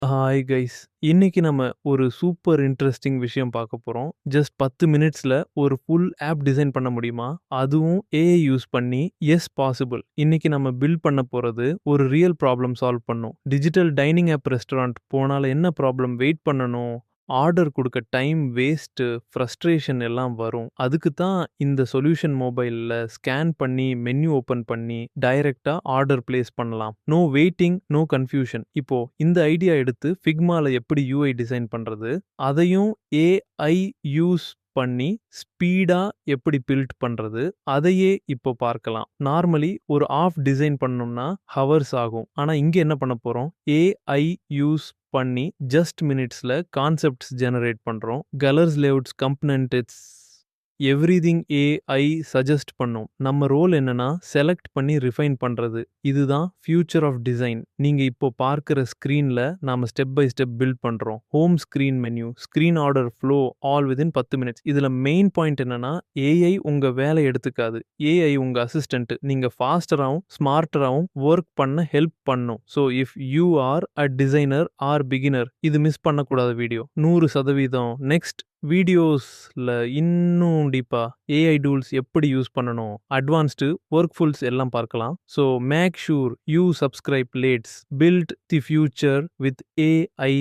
Hi guys. இன்னைக்கு நம்ம ஒரு சூப்பர் இன்ட்ரஸ்டிங் விஷயம் பார்க்க போறோம். ஜஸ்ட் 10 மினிட்ஸ்ல ஒரு ஃபுல் ஆப் டிசைன் பண்ண முடியுமா? அதுவும் ஏஐ யூஸ் பண்ணி. Yes possible. இன்னைக்கு நம்ம பில்ட் பண்ண போறது ஒரு ரியல் ப்ராப்ளம் சால்வ் பண்ணும். டிஜிட்டல் டைனிங் ஆப் ரெஸ்டாரண்ட் போனால என்ன ப்ராப்ளம்? வெயிட் பண்ணணும். ஆர்டர் குடுக்க டைம் வேஸ்ட்டு, ஃப்ரஸ்ட்ரேஷன் எல்லாம் வரும். அதுக்கு தான் இந்த சொல்யூஷன் மொபைல்ல ஸ்கேன் பண்ணி, மெனு ஓப்பன் பண்ணி, டைரக்ட்டா ஆர்டர் பிளேஸ் பண்ணலாம். No waiting, no confusion. இப்போ இந்த ஐடியா எடுத்து ஃபிக்மால எப்படி யூஐ டிசைன் பண்றது? அதையும் ஏஐ யூஸ் பண்ணி ஸ்பீடா எப்படி பில்ட் பண்றது? அதையே இப்போ பார்க்கலாம். நார்மலி ஒரு ஆஃப் டிசைன் பண்ணணும்னா ஹவர்ஸ் ஆகும். ஆனா இங்க என்ன பண்ண போறோம்? ஏஐ யூஸ் பண்ணி ஜஸ்ட் மினிட்ஸ்ல கான்செப்ட்ஸ் ஜெனரேட் பண்றோம். Colours, layouts, components everything AI suggest பண்ணும். நம்ம ரோல் என்னன்னா செலக்ட் பண்ணி ரிஃபைன் பண்றது. இதுதான் ஃபியூச்சர் ஆஃப் டிசைன். நீங்க இப்போ பார்க்கிற ஸ்கிரீன்ல நாம ஸ்டெப் பை ஸ்டெப் பில்ட் பண்றோம். Home screen menu, screen order flow, all within 10 minutes. இதுல மெயின் பாயிண்ட் என்னன்னா ஏஐ உங்க வேலை எடுத்துக்காது. ஏஐ உங்க அசிஸ்டன்ட். நீங்க ஃபாஸ்டராகவும் ஸ்மார்ட்டராகவும் ஒர்க் பண்ண ஹெல்ப் பண்ணும். So if you are a designer or beginner, இது மிஸ் பண்ணக்கூடாத வீடியோ 100%. நெக்ஸ்ட் வீடியோஸ்ல இன்னும் டீப்பா ஏஐ டூல்ஸ் எப்படி யூஸ் பண்ணணும், அட்வான்ஸ்டு ஒர்க்ஃபுல்ஸ் எல்லாம் பார்க்கலாம். So make sure you subscribe let's build the future with AI.